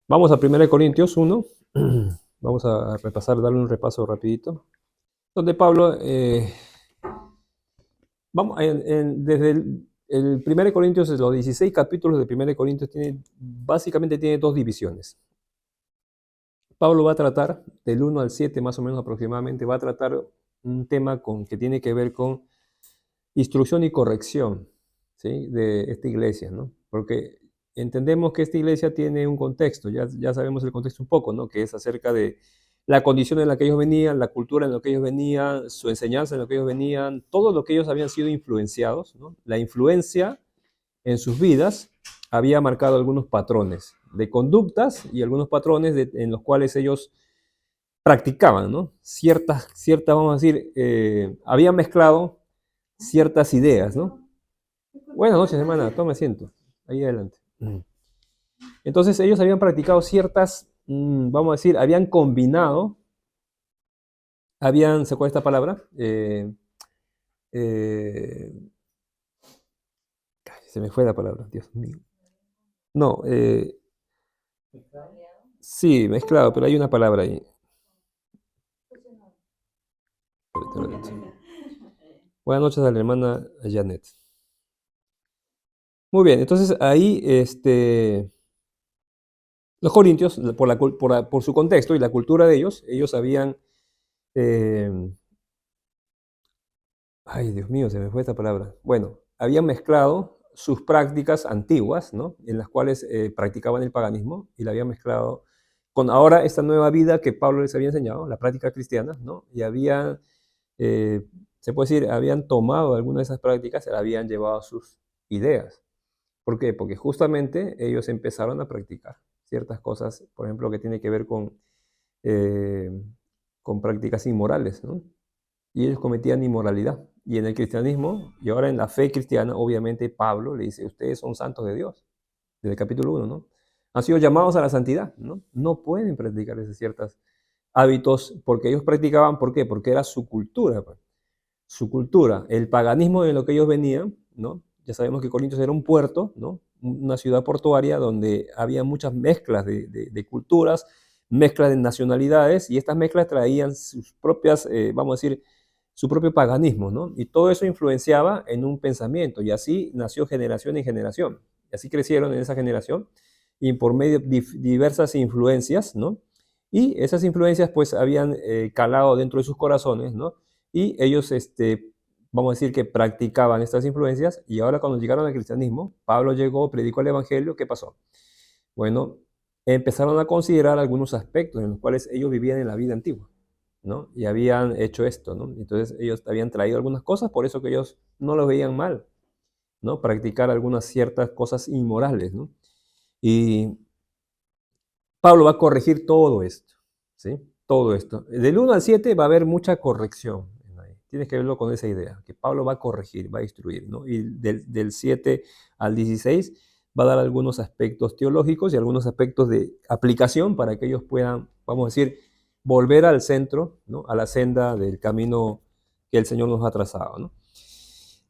Vamos a 1 Corintios 1. Vamos a repasar, darle un repaso rapidito. Donde Pablo, desde el 1 Corintios, los 16 capítulos de 1 Corintios, básicamente tiene dos divisiones. Pablo va a tratar, del 1 al 7 más o menos aproximadamente, va a tratar un tema que tiene que ver con instrucción y corrección, ¿sí?, de esta iglesia, ¿no? Porque entendemos que esta iglesia tiene un contexto, ya sabemos el contexto un poco, ¿no?, que es acerca de la condición en la que ellos venían, la cultura en la que ellos venían, su enseñanza en la que ellos venían, todo lo que ellos habían sido influenciados, ¿no? La influencia en sus vidas había marcado algunos patrones de conductas y algunos patrones en los cuales ellos practicaban, ¿no? Vamos a decir, habían mezclado ciertas ideas, ¿no? Buenas noches, hermana, tome asiento, ahí adelante. Entonces ellos habían practicado ciertas, vamos a decir, habían combinado, ¿se acuerda esta palabra? Eh, Se me fue la palabra, Dios mío. No, sí, mezclado, pero hay una palabra ahí. Buenas noches a la hermana Janet. Muy bien, entonces ahí, los corintios, por su contexto y la cultura de ellos habían, eh, ay, Dios mío, se me fue esta palabra. Bueno, habían mezclado sus prácticas antiguas, ¿no?, en las cuales practicaban el paganismo, y la habían mezclado con ahora esta nueva vida que Pablo les había enseñado, la práctica cristiana, ¿no? Y habían, eh, se puede decir, habían tomado algunas de esas prácticas y las habían llevado a sus ideas. ¿Por qué? Porque justamente ellos empezaron a practicar ciertas cosas, por ejemplo, que tiene que ver eh, con prácticas inmorales, ¿no? Y ellos cometían inmoralidad. Y en el cristianismo, y ahora en la fe cristiana, obviamente Pablo le dice, ustedes son santos de Dios, desde el capítulo 1, ¿no? Han sido llamados a la santidad, ¿no? No pueden practicar esos ciertos hábitos porque ellos practicaban, ¿por qué? Porque era su cultura, pues. Su cultura, el paganismo de lo que ellos venían, ¿no? Ya sabemos que Corintios era un puerto, ¿no? Una ciudad portuaria donde había muchas mezclas de culturas, mezclas de nacionalidades, y estas mezclas traían sus propias, vamos a decir, su propio paganismo, ¿no? Y todo eso influenciaba en un pensamiento, y así nació generación en generación. Y así crecieron en esa generación, y por medio de diversas influencias, ¿no? Y esas influencias pues habían calado dentro de sus corazones, ¿no? Y ellos, vamos a decir que practicaban estas influencias, y ahora cuando llegaron al cristianismo, Pablo llegó, predicó el evangelio, ¿qué pasó? Bueno, empezaron a considerar algunos aspectos en los cuales ellos vivían en la vida antigua, ¿no? Y habían hecho esto, ¿no? Entonces ellos habían traído algunas cosas, por eso que ellos no lo veían mal, ¿no? Practicar algunas ciertas cosas inmorales, ¿no? Y Pablo va a corregir todo esto, ¿sí? Todo esto. Del 1 al 7 va a haber mucha corrección. Tienes que verlo con esa idea, que Pablo va a corregir, va a instruir, ¿no? Y del 7 al 16 va a dar algunos aspectos teológicos y algunos aspectos de aplicación para que ellos puedan, vamos a decir, volver al centro, ¿no?, a la senda del camino que el Señor nos ha trazado, ¿no?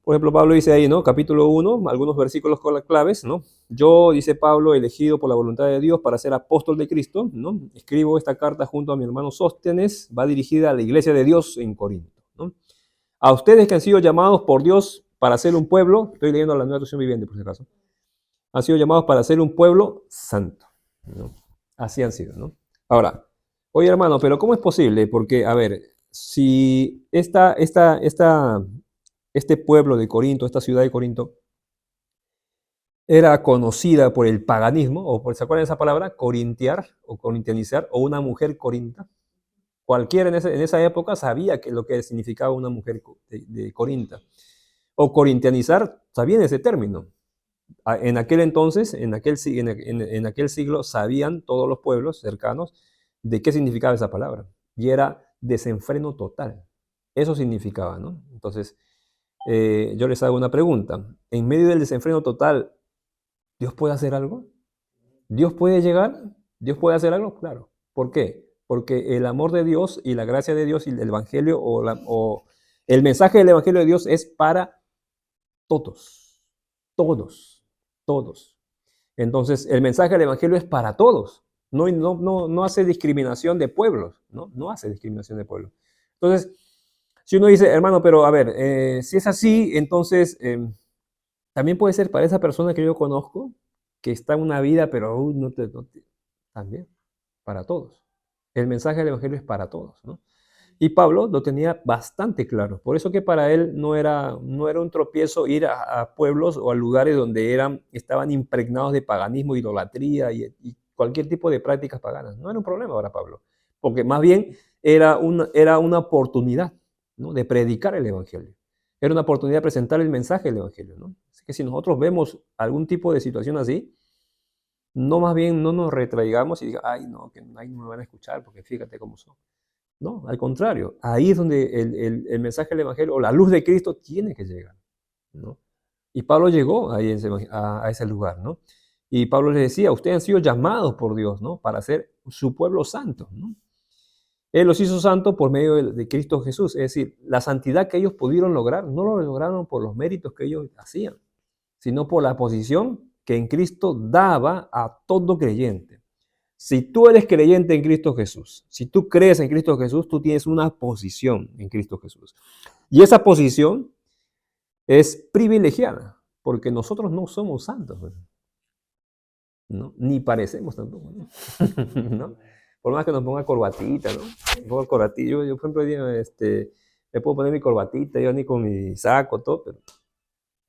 Por ejemplo, Pablo dice ahí, ¿no? Capítulo 1, algunos versículos con las claves, ¿no? Yo, dice Pablo, elegido por la voluntad de Dios para ser apóstol de Cristo, ¿no? Escribo esta carta junto a mi hermano Sóstenes, va dirigida a la iglesia de Dios en Corinto, ¿no? A ustedes que han sido llamados por Dios para ser un pueblo, estoy leyendo la Nueva Traducción Viviente por si acaso, han sido llamados para ser un pueblo santo, ¿no? Así han sido, ¿no? Ahora, oye hermano, pero ¿cómo es posible? Porque, a ver, si este pueblo de Corinto, esta ciudad de Corinto, era conocida por el paganismo, ¿se acuerdan de esa palabra? Corintiar o corintianizar, o una mujer corinta. Cualquiera en esa época sabía lo que significaba una mujer de Corinta. O corintianizar, sabían ese término. En aquel entonces, en aquel siglo, sabían todos los pueblos cercanos de qué significaba esa palabra. Y era desenfreno total. Eso significaba, ¿no? Entonces, yo les hago una pregunta. En medio del desenfreno total, ¿Dios puede hacer algo? ¿Dios puede llegar? ¿Dios puede hacer algo? Claro. ¿Por qué? Porque el amor de Dios y la gracia de Dios y el evangelio o el mensaje del evangelio de Dios es para todos. Todos. Todos. Entonces, el mensaje del evangelio es para todos. No hace discriminación de pueblos, ¿no? No hace discriminación de pueblos. Entonces, si uno dice, hermano, pero a ver, si es así, entonces también puede ser para esa persona que yo conozco, que está en una vida, pero también, para todos. El mensaje del Evangelio es para todos, ¿no? Y Pablo lo tenía bastante claro. Por eso que para él no era un tropiezo ir a pueblos o a lugares donde estaban impregnados de paganismo, idolatría y cualquier tipo de prácticas paganas. No era un problema para Pablo, porque más bien era una oportunidad, ¿no?, de predicar el Evangelio. Era una oportunidad de presentar el mensaje del Evangelio, ¿no? Así que si nosotros vemos algún tipo de situación así, más bien no nos retraigamos y diga, ay, no, que ahí no me van a escuchar porque fíjate cómo son. No, al contrario, ahí es donde el mensaje del Evangelio o la luz de Cristo tiene que llegar, ¿no? Y Pablo llegó ahí a ese lugar, ¿no? Y Pablo les decía, ustedes han sido llamados por Dios, ¿no?, para ser su pueblo santo, ¿no? Él los hizo santos por medio de Cristo Jesús. Es decir, la santidad que ellos pudieron lograr, no lo lograron por los méritos que ellos hacían, sino por la posición que en Cristo daba a todo creyente. Si tú eres creyente en Cristo Jesús, si tú crees en Cristo Jesús, tú tienes una posición en Cristo Jesús. Y esa posición es privilegiada, porque nosotros no somos santos, ¿no? Ni parecemos tampoco, ¿no? ¿No? Por más que nos ponga corbatita, ¿no? Me pongo corbatita. Yo, por ejemplo, me puedo poner mi corbatita, yo ni con mi saco, todo, pero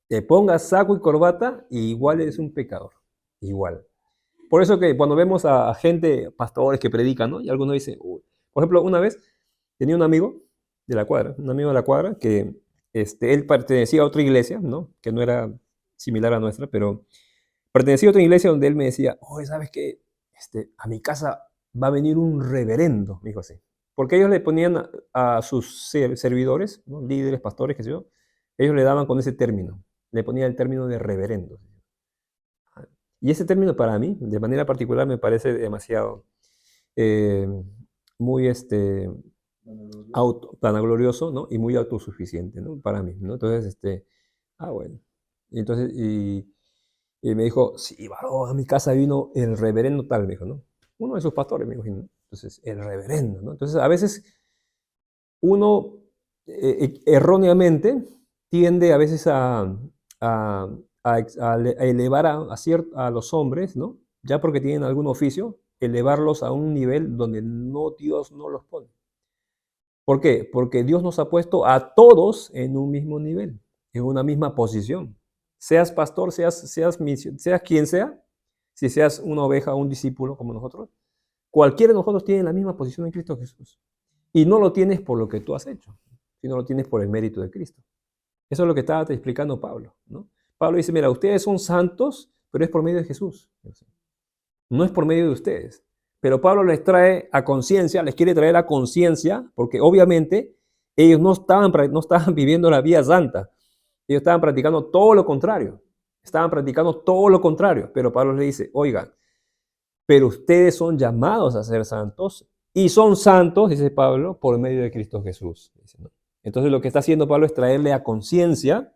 te pongas saco y corbata, y igual eres un pecador, igual. Por eso que cuando vemos a gente, pastores que predican, ¿no?, y algunos dicen, uy. Por ejemplo, una vez tenía un amigo de la cuadra, que él pertenecía a otra iglesia, ¿no?, que no era similar a nuestra, pero pertenecía a otra iglesia donde él me decía, oye, ¿sabes qué? A mi casa va a venir un reverendo, me dijo así. Porque ellos le ponían a sus servidores, ¿no?, líderes, pastores, qué sé yo, ellos le daban con ese término, le ponían el término de reverendo. Y ese término para mí, de manera particular, me parece demasiado, eh, muy vanaglorioso, ¿no?, y muy autosuficiente, ¿no?, para mí, ¿no? Entonces, bueno. Y entonces, y me dijo, sí, varón, a mi casa vino el reverendo tal, me dijo, ¿no? Uno de sus pastores, me imagino, ¿no? Entonces, el reverendo, ¿no? Entonces, a veces uno erróneamente tiende a veces a elevar a los hombres, ¿no?, ya porque tienen algún oficio, elevarlos a un nivel donde Dios no los pone. ¿Por qué? Porque Dios nos ha puesto a todos en un mismo nivel, en una misma posición. Seas pastor, seas quien sea, si seas una oveja o un discípulo como nosotros, cualquiera de nosotros tiene la misma posición en Cristo Jesús. Y no lo tienes por lo que tú has hecho, sino lo tienes por el mérito de Cristo. Eso es lo que estaba explicando Pablo, ¿no? Pablo dice, mira, ustedes son santos, pero es por medio de Jesús. No es por medio de ustedes. Pero Pablo les trae a conciencia, les quiere traer a conciencia, porque obviamente ellos no estaban viviendo la vida santa. Ellos estaban practicando todo lo contrario. Estaban practicando todo lo contrario. Pero Pablo les dice, oigan, pero ustedes son llamados a ser santos y son santos, dice Pablo, por medio de Cristo Jesús. Entonces lo que está haciendo Pablo es traerles a conciencia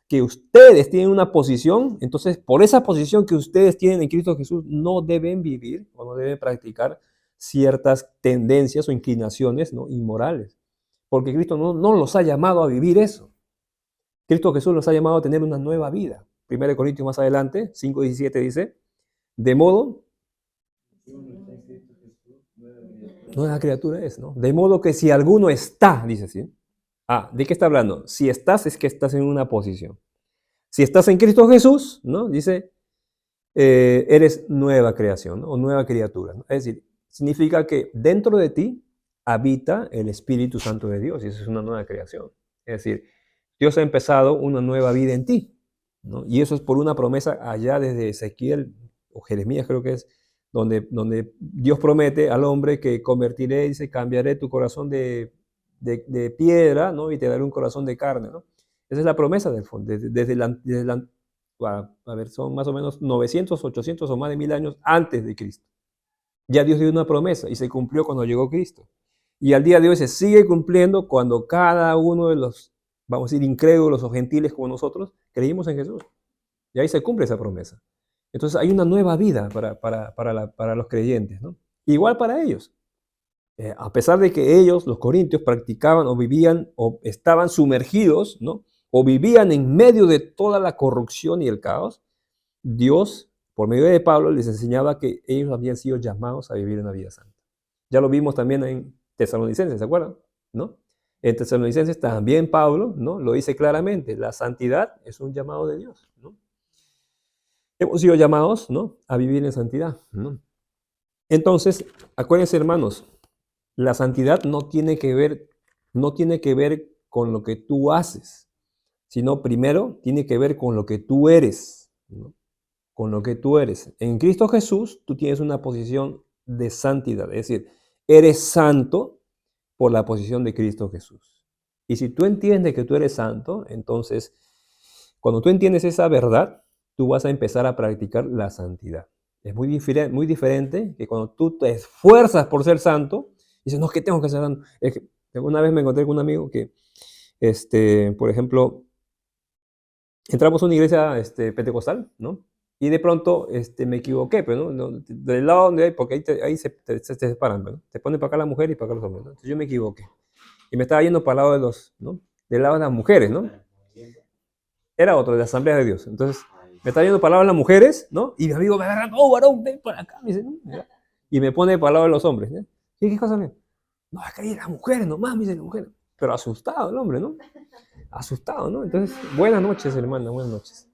que ustedes tienen una posición. Entonces, por esa posición que ustedes tienen en Cristo Jesús, no deben vivir o no deben practicar ciertas tendencias o inclinaciones, ¿no?, inmorales. Porque Cristo no los ha llamado a vivir eso. Cristo Jesús los ha llamado a tener una nueva vida. 1 Corintios más adelante, 5:17 dice, de modo, nueva criatura es, ¿no? De modo que si alguno está, dice así. ¿De qué está hablando? Si estás, es que estás en una posición. Si estás en Cristo Jesús, ¿no?, dice, eres nueva creación, ¿no?, o nueva criatura, ¿no? Es decir, significa que dentro de ti habita el Espíritu Santo de Dios y eso es una nueva creación. Es decir, Dios ha empezado una nueva vida en ti, ¿no? Y eso es por una promesa allá desde Ezequiel o Jeremías, creo que es, donde Dios promete al hombre que convertiré, dice, cambiaré tu corazón de piedra, ¿no?, y te daré un corazón de carne, ¿no? Esa es la promesa del fondo, son más o menos 900, 800 o más de 1000 años antes de Cristo. Ya Dios dio una promesa y se cumplió cuando llegó Cristo. Y al día de hoy se sigue cumpliendo cuando cada uno de los, vamos a decir, incrédulos o gentiles como nosotros, creímos en Jesús. Y ahí se cumple esa promesa. Entonces hay una nueva vida para los creyentes, ¿no? Igual para ellos. A pesar de que ellos, los corintios, practicaban o vivían o estaban sumergidos, ¿no? O vivían en medio de toda la corrupción y el caos, Dios, por medio de Pablo, les enseñaba que ellos habían sido llamados a vivir una vida santa. Ya lo vimos también en Tesalonicenses, ¿se acuerdan? ¿No? En Tesalonicenses también Pablo, ¿no? Lo dice claramente, la santidad es un llamado de Dios, ¿no? Hemos sido llamados, ¿no? A vivir en santidad, ¿no? Entonces, acuérdense, hermanos, la santidad no tiene que ver con lo que tú haces, sino primero tiene que ver con lo que tú eres, ¿no? Con lo que tú eres. En Cristo Jesús, tú tienes una posición de santidad, es decir, eres santo por la posición de Cristo Jesús. Y si tú entiendes que tú eres santo, entonces, cuando tú entiendes esa verdad, tú vas a empezar a practicar la santidad. Es muy diferente que cuando tú te esfuerzas por ser santo, dices, no, es que tengo que ser santo. Es que una vez me encontré con un amigo que, por ejemplo, entramos a una iglesia pentecostal, ¿no? Y de pronto me equivoqué, pero ¿no? Del lado donde hay, porque ahí se separan, ¿no? Te ponen para acá la mujer y para acá los hombres, ¿no? Entonces yo me equivoqué. Y me estaba yendo para el lado de los, ¿no? Del lado de las mujeres, ¿no? Era otro, de la Asamblea de Dios. Entonces me estaba yendo para el lado de las mujeres, ¿no? Y mi amigo me agarra, oh, varón, ven para acá, me dice, ¿no? Y me pone para el lado de los hombres, ¿no? ¿Qué cosa? No, es que hay las mujeres nomás, me dice las mujeres. Pero asustado el hombre, ¿no? Asustado, ¿no? Entonces, buenas noches, hermana, buenas noches.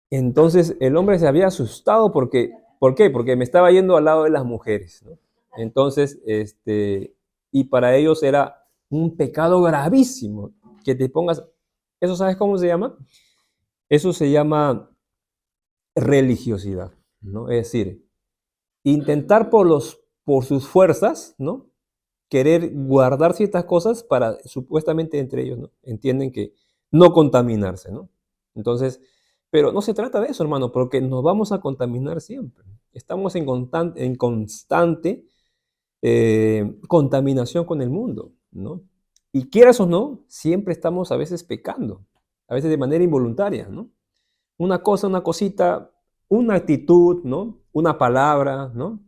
Entonces el hombre se había asustado porque, ¿por qué? Porque me estaba yendo al lado de las mujeres, ¿no? Entonces, y para ellos era un pecado gravísimo que te pongas, ¿eso sabes cómo se llama? Eso se llama religiosidad, ¿no? Es decir, intentar por sus fuerzas, ¿no? Querer guardar ciertas cosas para, supuestamente entre ellos, ¿no? Entienden que no contaminarse, ¿no? Entonces, pero no se trata de eso, hermano, porque nos vamos a contaminar siempre. Estamos en constante contaminación con el mundo, ¿no? Y quieras o no, siempre estamos a veces pecando, a veces de manera involuntaria, ¿no? Una cosa, una cosita, una actitud, ¿no? Una palabra, ¿no?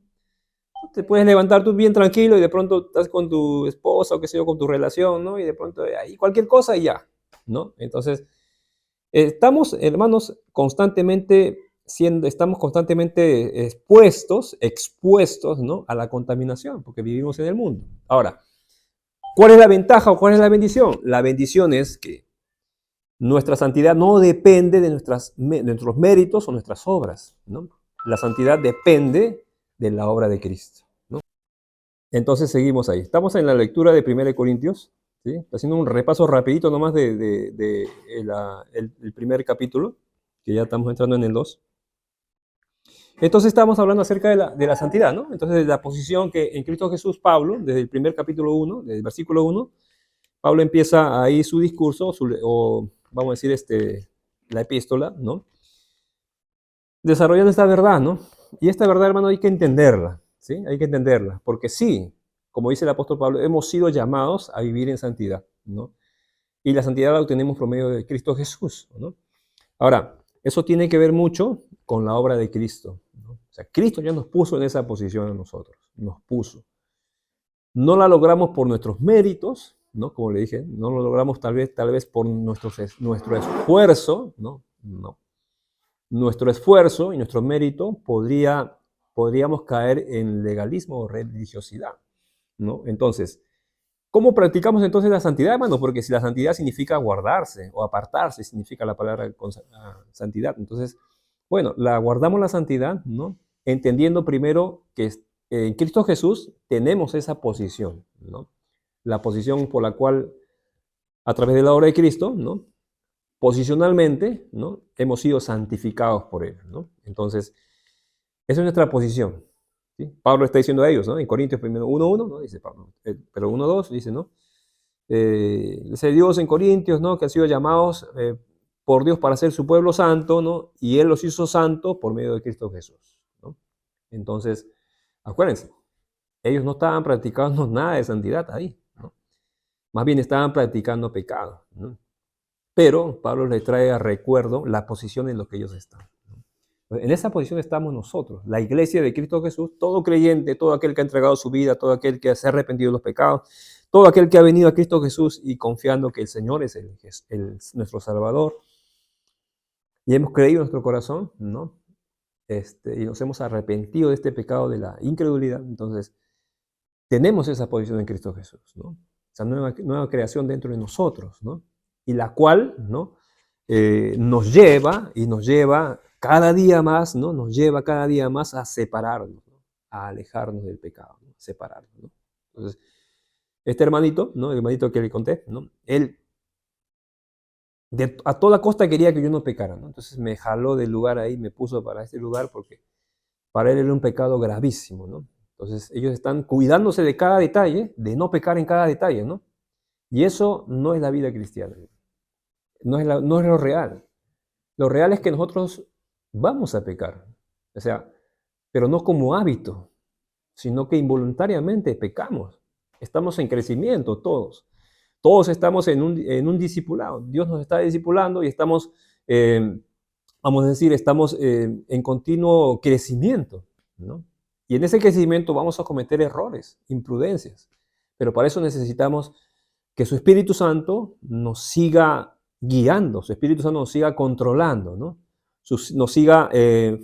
Te puedes levantar tú bien tranquilo y de pronto estás con tu esposa o qué sé yo, con tu relación, ¿no? Y de pronto ahí cualquier cosa y ya, ¿no? Entonces, estamos, hermanos, estamos constantemente expuestos, ¿no? A la contaminación, porque vivimos en el mundo. Ahora, ¿cuál es la ventaja o cuál es la bendición? La bendición es que nuestra santidad no depende de nuestros méritos o nuestras obras, ¿no? La santidad depende de la obra de Cristo, ¿no? Entonces seguimos ahí. Estamos en la lectura de 1 Corintios, ¿sí? Haciendo un repaso rapidito nomás el primer capítulo, que ya estamos entrando en el 2. Entonces estamos hablando acerca de la santidad, ¿no? Entonces de la posición que en Cristo Jesús Pablo, desde el primer capítulo 1, desde el versículo 1, Pablo empieza ahí su discurso, o vamos a decir la epístola, ¿no? Desarrollando esta verdad, ¿no? Y esta verdad, hermano, hay que entenderla, ¿sí? Hay que entenderla, porque sí, como dice el apóstol Pablo, hemos sido llamados a vivir en santidad, ¿no? Y la santidad la obtenemos por medio de Cristo Jesús, ¿no? Ahora, eso tiene que ver mucho con la obra de Cristo, ¿no? O sea, Cristo ya nos puso en esa posición a nosotros, nos puso. No la logramos por nuestros méritos, ¿no? Como le dije, no lo logramos tal vez por nuestro esfuerzo, ¿no? No. Nuestro esfuerzo y nuestro mérito podríamos caer en legalismo o religiosidad, ¿no? Entonces, ¿cómo practicamos entonces la santidad, hermano? Porque si la santidad significa guardarse o apartarse, significa la palabra santidad. Entonces, bueno, guardamos la santidad, ¿no? Entendiendo primero que en Cristo Jesús tenemos esa posición, ¿no? La posición por la cual, a través de la obra de Cristo, ¿no? Posicionalmente, ¿no? Hemos sido santificados por Él, ¿no? Entonces, esa es nuestra posición, ¿sí? Pablo está diciendo a ellos, ¿no? En Corintios 1:1, ¿no? Dice Pablo, pero 1:2 dice, ¿no? Dice Dios en Corintios, ¿no? Que han sido llamados por Dios para ser su pueblo santo, ¿no? Y Él los hizo santos por medio de Cristo Jesús, ¿no? Entonces, acuérdense, ellos no estaban practicando nada de santidad ahí, ¿no? Más bien estaban practicando pecado, ¿no? Pero Pablo les trae a recuerdo la posición en la que ellos están. En esa posición estamos nosotros, la iglesia de Cristo Jesús, todo creyente, todo aquel que ha entregado su vida, todo aquel que se ha arrepentido de los pecados, todo aquel que ha venido a Cristo Jesús y confiando que el Señor es nuestro Salvador, y hemos creído en nuestro corazón, ¿no? Y nos hemos arrepentido de este pecado de la incredulidad, entonces tenemos esa posición en Cristo Jesús, ¿no? Esa nueva creación dentro de nosotros, ¿no? Y la cual, ¿no? Nos lleva cada día más, ¿no? Nos lleva cada día más a separarnos, ¿no? A alejarnos del pecado, ¿no? Separarnos, ¿no? Entonces, este hermanito, ¿no? El hermanito que le conté, ¿no? Él a toda costa quería que yo no pecara, ¿no? Entonces me jaló del lugar ahí, me puso para este lugar porque para él era un pecado gravísimo, ¿no? Entonces ellos están cuidándose de cada detalle, de no pecar en cada detalle, ¿no? Y eso no es la vida cristiana, no es lo real. Lo real es que nosotros vamos a pecar, o sea, pero no como hábito, sino que involuntariamente pecamos. Estamos en crecimiento todos. Todos estamos en un discipulado. Dios nos está discipulando y estamos, vamos a decir, estamos en continuo crecimiento, ¿no? Y en ese crecimiento vamos a cometer errores, imprudencias. Pero para eso necesitamos que su Espíritu Santo nos siga guiando, su Espíritu Santo nos siga controlando, ¿no? Nos siga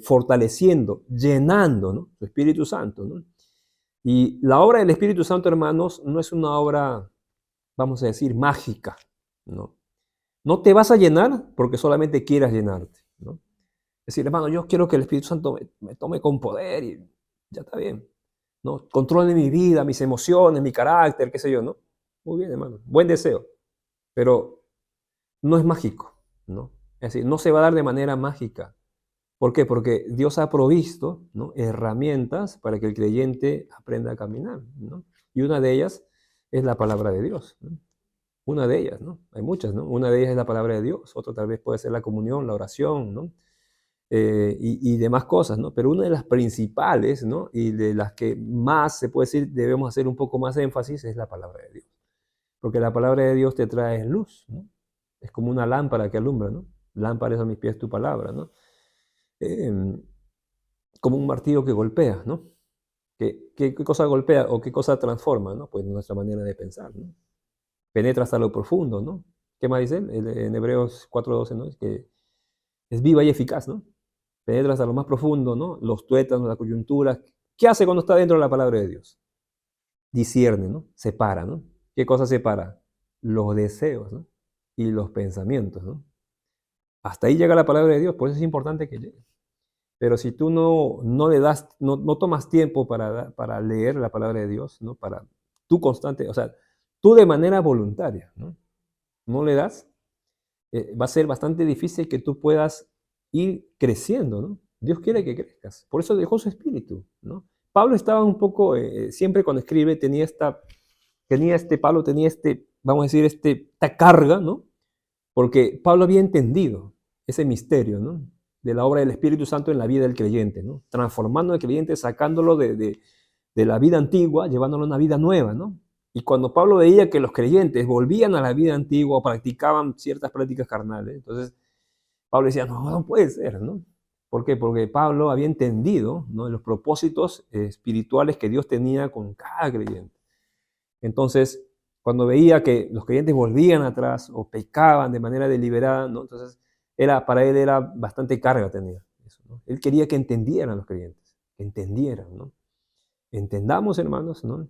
fortaleciendo, llenando, ¿no? Su Espíritu Santo, ¿no? Y la obra del Espíritu Santo, hermanos, no es una obra, vamos a decir, mágica, ¿no? No te vas a llenar porque solamente quieras llenarte, ¿no? Es decir, hermano, yo quiero que el Espíritu Santo me tome con poder y ya está bien, ¿no? Controle mi vida, mis emociones, mi carácter, qué sé yo, ¿no? Muy bien, hermano, buen deseo, pero no es mágico, ¿no? Es decir, no se va a dar de manera mágica. ¿Por qué? Porque Dios ha provisto, ¿no? Herramientas para que el creyente aprenda a caminar, ¿no? Y una de ellas es la palabra de Dios, ¿no? Una de ellas, ¿no? Hay muchas, ¿no? Una de ellas es la palabra de Dios, otra tal vez puede ser la comunión, la oración, ¿no? Y demás cosas, ¿no? Pero una de las principales, ¿no? Y de las que más, se puede decir, debemos hacer un poco más énfasis es la palabra de Dios. Porque la palabra de Dios te trae luz, ¿no? Es como una lámpara que alumbra, ¿no? Lámpara es a mis pies tu palabra, ¿no? Em, Como un martillo que golpea, ¿no? ¿Qué cosa golpea o qué cosa transforma, ¿no? Pues nuestra manera de pensar, ¿no? Penetra hasta lo profundo, ¿no? ¿Qué más dice? En Hebreos 4:12, ¿no? Es que es viva y eficaz, ¿no? Penetra hasta lo más profundo, ¿no? Los tuétanos, la coyuntura. ¿Qué hace cuando está dentro de la palabra de Dios? Discierne, ¿no? Separa, ¿no? ¿Qué cosa separa? Los deseos, ¿no? Y los pensamientos, ¿no? Hasta ahí llega la palabra de Dios, por eso es importante que llegue. Pero si tú no le das, no tomas tiempo para leer la palabra de Dios, ¿no? Para tú constante, o sea, tú de manera voluntaria, ¿no? No le das, va a ser bastante difícil que tú puedas ir creciendo, ¿no? Dios quiere que crezcas, por eso dejó su espíritu, ¿no? Pablo estaba un poco, siempre cuando escribe, Pablo tenía vamos a decir, esta carga, ¿no? Porque Pablo había entendido ese misterio, ¿no? De la obra del Espíritu Santo en la vida del creyente, ¿no? Transformando al creyente, sacándolo de la vida antigua, llevándolo a una vida nueva, ¿no? Y cuando Pablo veía que los creyentes volvían a la vida antigua o practicaban ciertas prácticas carnales, entonces Pablo decía, no, no puede ser, ¿no? ¿Por qué? Porque Pablo había entendido, ¿no? Los propósitos espirituales que Dios tenía con cada creyente. Entonces, cuando veía que los creyentes volvían atrás o pecaban de manera deliberada, ¿no? Entonces, para él era bastante carga tenía eso, ¿no? Él quería que entendieran los creyentes, que entendieran, ¿no? Entendamos, hermanos, ¿no?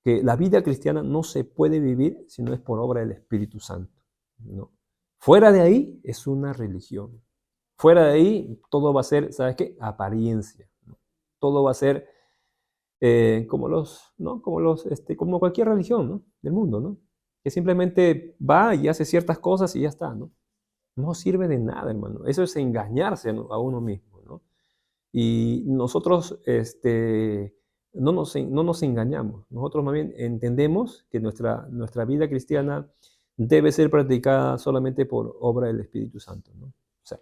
Que la vida cristiana no se puede vivir si no es por obra del Espíritu Santo, ¿no? Fuera de ahí es una religión. Fuera de ahí todo va a ser, ¿sabes qué? Apariencia, ¿no? Todo va a ser ¿no? Como cualquier religión, ¿no? Del mundo, ¿no? Que simplemente va y hace ciertas cosas y ya está, ¿no? No sirve de nada, hermano. Eso es engañarse a uno mismo, ¿no? Y nosotros no nos engañamos. Nosotros más bien entendemos que nuestra vida cristiana debe ser practicada solamente por obra del Espíritu Santo, ¿no? O sea,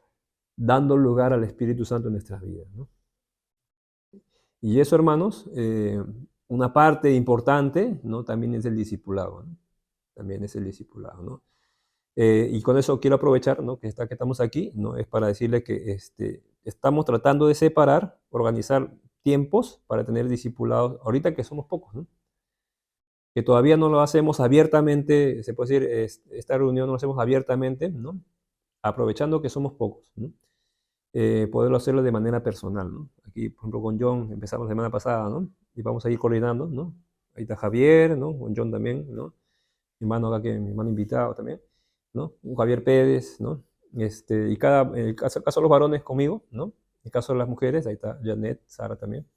dando lugar al Espíritu Santo en nuestras vidas, ¿no? Y eso, hermanos, una parte importante, ¿no? También es el discipulado, ¿no? También es el discipulado, ¿no? Y con eso quiero aprovechar, ¿no? Que estamos aquí, ¿no? Es para decirle que estamos tratando de separar, organizar tiempos para tener discipulados, ahorita que somos pocos, ¿no? Que todavía no lo hacemos abiertamente, se puede decir, esta reunión no lo hacemos abiertamente, ¿no? Aprovechando que somos pocos, ¿no? Poderlo hacerlo de manera personal, ¿no? Aquí, por ejemplo, con John empezamos la semana pasada, ¿no? Y vamos a ir coordinando, ¿no? Ahí está Javier, ¿no? Con John también, ¿no? Mi hermano acá, que mi hermano invitado también, ¿no? Un Javier Pérez, ¿no? Y en el caso de los varones conmigo, ¿no? En el caso de las mujeres, ahí está Janet, Sara también,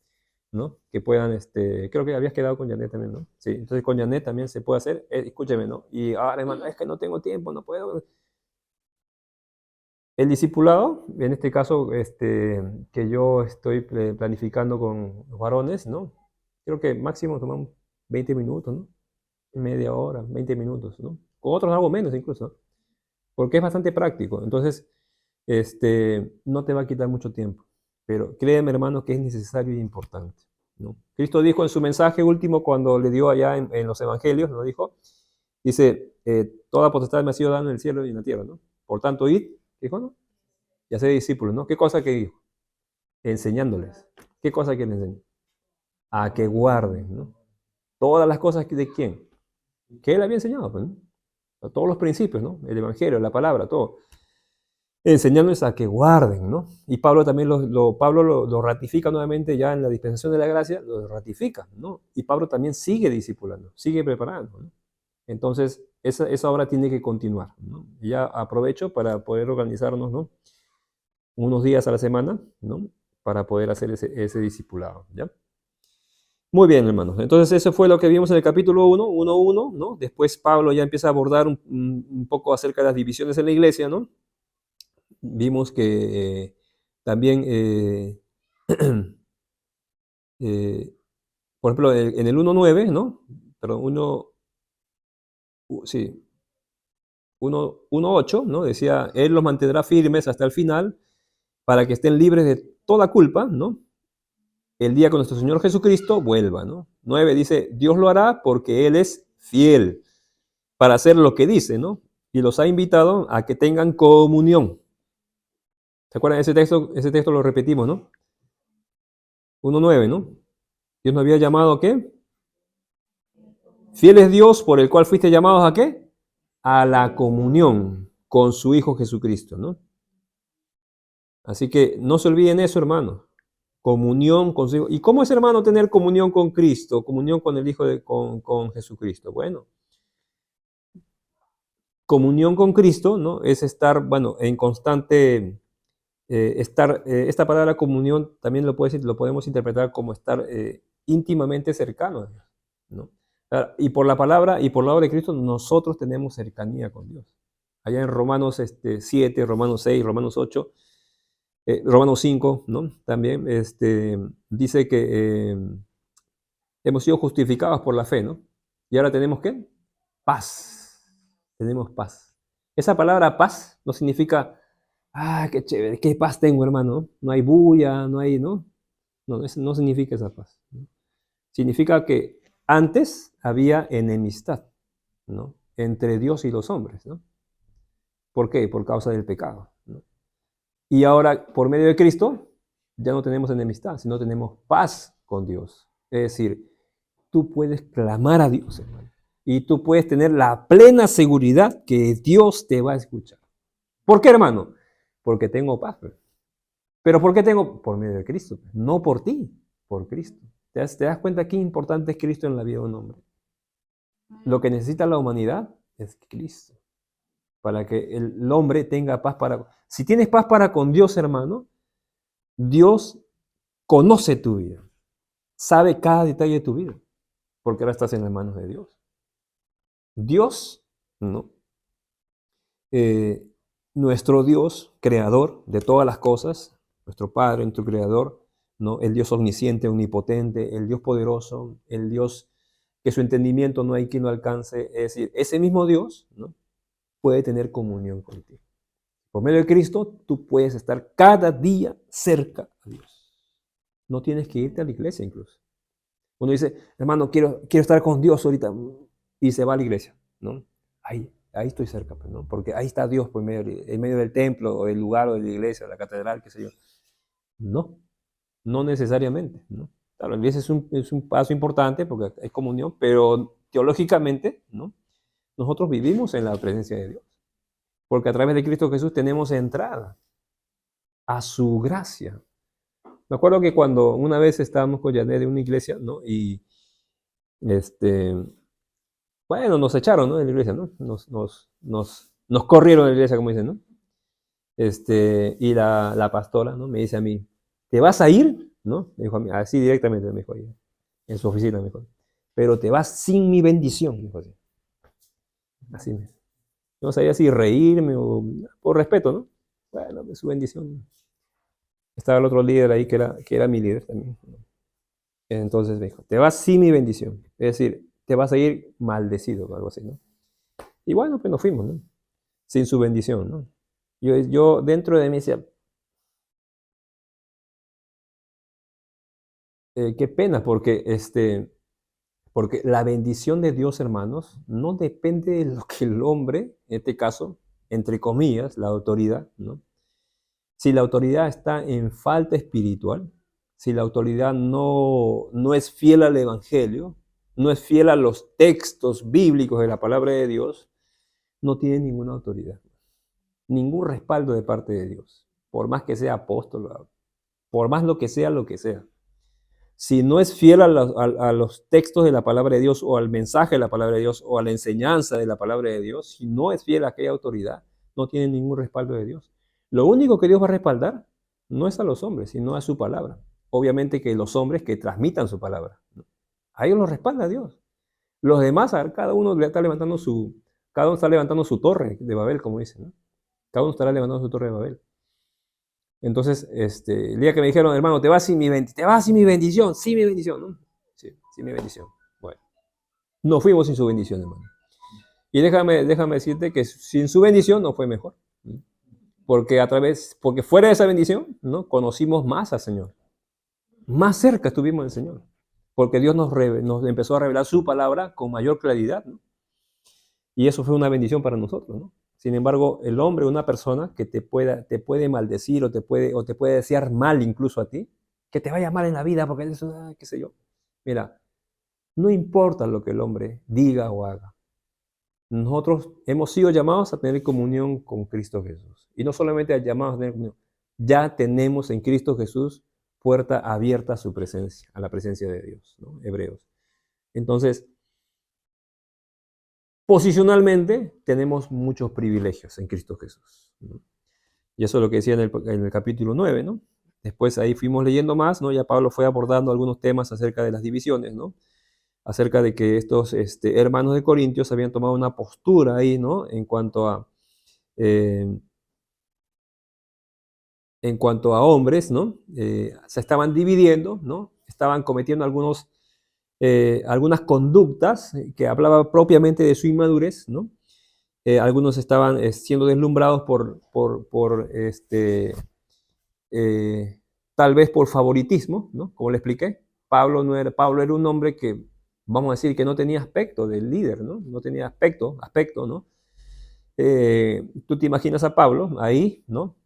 ¿no? Que puedan, creo que habías quedado con Janet también, ¿no? Sí, entonces con Janet también se puede hacer, escúcheme, ¿no? Y ahora, hermano, es que no tengo tiempo, no puedo. El discipulado, en este caso, que yo estoy planificando con los varones, ¿no? Creo que máximo tomamos 20 minutos, ¿no? Media hora, 20 minutos, ¿no? Con otros algo menos incluso, ¿no? Porque es bastante práctico. Entonces, no te va a quitar mucho tiempo. Pero créeme, hermano, que es necesario y importante, ¿no? Cristo dijo en su mensaje último, cuando le dio allá en los evangelios, ¿no? Dice, toda potestad me ha sido dada en el cielo y en la tierra, ¿no? Por tanto, id, dijo, ¿no? Y hacer discípulos, ¿no? ¿Qué cosa que dijo? Enseñándoles. ¿Qué cosa que les enseñó? A que guarden, ¿no? Todas las cosas de quién? Que él había enseñado, pues, ¿no? Todos los principios, ¿no? El evangelio, la palabra, todo. Enseñándoles a que guarden, ¿no? Y Pablo también lo ratifica nuevamente ya en la dispensación de la gracia, lo ratifica, ¿no? Y Pablo también sigue discipulando, sigue preparando, ¿no? Entonces, esa obra tiene que continuar, ¿no? Y ya aprovecho para poder organizarnos, ¿no? Unos días a la semana, ¿no? Para poder hacer ese discipulado, ¿ya? Muy bien, hermanos. Entonces, eso fue lo que vimos en el capítulo 1, ¿no? Después Pablo ya empieza a abordar un poco acerca de las divisiones en la iglesia, ¿no? Vimos que también, por ejemplo, en el 1:9, ¿no? Perdón, sí, 1:8, ¿no? Decía, Él los mantendrá firmes hasta el final para que estén libres de toda culpa, ¿no? El día que nuestro Señor Jesucristo vuelva, ¿no? 9 dice, Dios lo hará porque Él es fiel para hacer lo que dice, ¿no? Y los ha invitado a que tengan comunión. ¿Se acuerdan de ese texto? Ese texto lo repetimos, ¿no? 1:9, ¿no? Dios nos había llamado ¿a qué? Fiel es Dios por el cual fuiste llamados ¿a qué? A la comunión con su Hijo Jesucristo, ¿no? Así que no se olviden eso, hermano. Comunión con su Hijo. ¿Y cómo es, hermano, tener comunión con Cristo? Comunión con el Hijo con Jesucristo. Bueno, comunión con Cristo, ¿no? Es estar, bueno, en constante, esta palabra comunión también lo podemos interpretar como estar íntimamente cercano a Dios, ¿no? Y por la obra de Cristo nosotros tenemos cercanía con Dios. Allá en Romanos 7, Romanos 6, Romanos 8, Romanos 5, ¿no? También dice que hemos sido justificados por la fe, ¿no? Y ahora tenemos ¿qué? Paz. Tenemos paz. Esa palabra paz no significa, qué chévere, qué paz tengo, hermano. No hay bulla, no hay, ¿no? No, no significa esa paz, ¿no? Significa que antes había enemistad, ¿no? Entre Dios y los hombres, ¿no? ¿Por qué? Por causa del pecado, ¿no? Y ahora, por medio de Cristo, ya no tenemos enemistad, sino tenemos paz con Dios. Es decir, tú puedes clamar a Dios, hermano, y tú puedes tener la plena seguridad que Dios te va a escuchar. ¿Por qué, hermano? Porque tengo paz. ¿Pero por qué tengo? Por medio de Cristo. No por ti, por Cristo. ¿Te das cuenta qué importante es Cristo en la vida de un hombre? Lo que necesita la humanidad es Cristo. Para que el hombre tenga paz para... Si tienes paz para con Dios, hermano, Dios conoce tu vida. Sabe cada detalle de tu vida. Porque ahora estás en las manos de Dios. Dios, ¿no? Nuestro Dios, creador de todas las cosas, nuestro Padre, nuestro creador, ¿no? El Dios omnisciente, omnipotente, el Dios poderoso, el Dios que su entendimiento no hay quien lo alcance. Es decir, ese mismo Dios, ¿no? Puede tener comunión contigo. Por medio de Cristo, tú puedes estar cada día cerca a Dios. No tienes que irte a la iglesia incluso. Uno dice, hermano, quiero estar con Dios ahorita, y se va a la iglesia, ¿no? Ahí estoy cerca, pues, ¿no? Porque ahí está Dios, pues, en medio del templo, o del lugar, o de la iglesia, o de la catedral, qué sé yo. No, no necesariamente, ¿no? Claro, la iglesia es un paso importante porque es comunión, pero teológicamente, ¿no? Nosotros vivimos en la presencia de Dios, porque a través de Cristo Jesús tenemos entrada a su gracia. Me acuerdo que cuando una vez estábamos con Janet en una iglesia, ¿no? Y este, bueno, nos echaron, ¿no? De la iglesia, ¿no? Nos corrieron de la iglesia, como dicen, ¿no? Y la pastora, ¿no? Me dice a mí, ¿te vas a ir? ¿No? Me dijo a mí, así directamente me dijo ella, en su oficina me dijo, pero te vas sin mi bendición, me dijo así. Así me. No sabía si reírme o por respeto, ¿no? Bueno, su bendición. Estaba el otro líder ahí que era mi líder también. Entonces me dijo, te vas sin mi bendición. Es decir, te vas a ir maldecido o algo así, ¿no? Y bueno, pues nos fuimos, ¿no? Sin su bendición, ¿no? Yo dentro de mí decía, qué pena, porque la bendición de Dios, hermanos, no depende de lo que el hombre, en este caso, entre comillas, la autoridad, ¿no? Si la autoridad está en falta espiritual, si la autoridad no es fiel al Evangelio, no es fiel a los textos bíblicos de la palabra de Dios, no tiene ninguna autoridad, ningún respaldo de parte de Dios, por más que sea apóstol, por más lo que sea, lo que sea. Si no es fiel a los textos de la palabra de Dios o al mensaje de la palabra de Dios o a la enseñanza de la palabra de Dios, si no es fiel a aquella autoridad, no tiene ningún respaldo de Dios. Lo único que Dios va a respaldar no es a los hombres, sino a su palabra. Obviamente que los hombres que transmitan su palabra, ¿no? A ellos los respalda Dios. Los demás, cada uno está levantando su torre de Babel, como dicen, ¿no? Cada uno estará levantando su torre de Babel. Entonces, el día que me dijeron, hermano, te vas sin mi bendición, sin mi bendición, ¿no? Sí, sin mi bendición. Bueno, nos fuimos sin su bendición, hermano. Y déjame decirte que sin su bendición no fue mejor. ¿No? Porque fuera de esa bendición, ¿no? Conocimos más al Señor. Más cerca estuvimos del Señor. Porque Dios nos empezó a revelar su palabra con mayor claridad, ¿no? Y eso fue una bendición para nosotros, ¿no? Sin embargo, el hombre, una persona que te puede maldecir o te puede desear mal incluso a ti, que te vaya mal en la vida porque es una, qué sé yo. Mira, no importa lo que el hombre diga o haga. Nosotros hemos sido llamados a tener comunión con Cristo Jesús. Y no solamente llamados a tener comunión, ya tenemos en Cristo Jesús puerta abierta a su presencia, a la presencia de Dios, ¿no? Hebreos. Entonces, posicionalmente tenemos muchos privilegios en Cristo Jesús, ¿no? Y eso es lo que decía en el capítulo 9, ¿no? Después ahí fuimos leyendo más, ¿no? Ya Pablo fue abordando algunos temas acerca de las divisiones, ¿no? Acerca de que estos hermanos de Corintios habían tomado una postura ahí, ¿no? Eh, en cuanto a hombres, ¿no? Se estaban dividiendo, ¿no? Estaban cometiendo algunas conductas que hablaban propiamente de su inmadurez, ¿no? Algunos estaban siendo deslumbrados eh, tal vez por favoritismo, ¿no? Como le expliqué, Pablo era un hombre que, vamos a decir, que no tenía aspecto del líder, ¿no? No tenía aspecto, ¿no? Tú te imaginas a Pablo ahí, ¿no?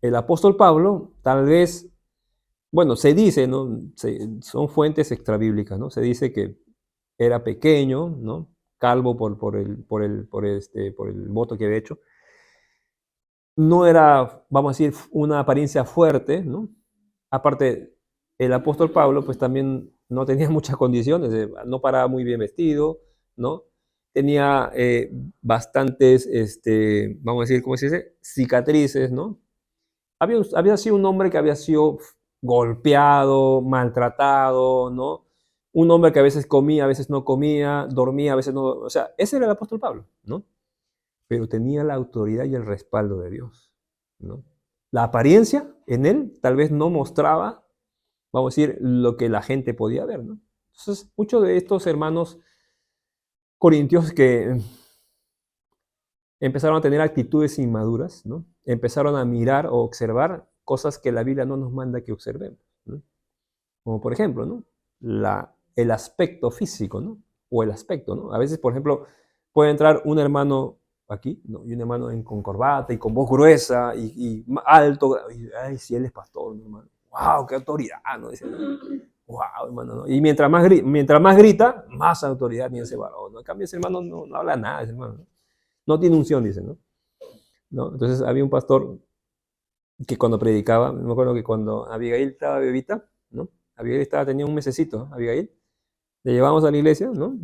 El apóstol Pablo, tal vez, bueno, se dice, ¿no? Son fuentes extrabíblicas, ¿no? Se dice que era pequeño, ¿no? Calvo por el voto que había hecho. No era, vamos a decir, una apariencia fuerte, ¿no? Aparte, el apóstol Pablo, pues también no tenía muchas condiciones, no paraba muy bien vestido, ¿no? Tenía bastantes, vamos a decir, ¿cómo se dice? Cicatrices, ¿no? Había sido un hombre que había sido golpeado, maltratado, ¿no? Un hombre que a veces comía, a veces no comía, dormía, a veces no. O sea, ese era el apóstol Pablo, ¿no? Pero tenía la autoridad y el respaldo de Dios, ¿no? La apariencia en él tal vez no mostraba, vamos a decir, lo que la gente podía ver, ¿no? Entonces, muchos de estos hermanos corintios que empezaron a tener actitudes inmaduras, ¿no? Empezaron a mirar o observar cosas que la Biblia no nos manda que observemos, ¿no? Como por ejemplo, ¿no? El aspecto físico, ¿no? O el aspecto, ¿no? A veces, por ejemplo, puede entrar un hermano aquí, ¿no? Y un hermano con corbata y con voz gruesa y alto. Y, ay, si él es pastor, mi hermano. ¡Wow! ¡Qué autoridad! ¿No? Dice, wow, hermano, ¿no? Y mientras más grita, más autoridad tiene ese varón, ¿no? En cambio, ese hermano no habla nada, ese hermano, ¿no? No tiene unción, dice, ¿no? ¿No? Entonces había un pastor que cuando predicaba, me acuerdo que cuando Abigail estaba bebita, ¿no? Abigail tenía un mesecito, ¿no? Abigail, le llevamos a la iglesia, ¿no?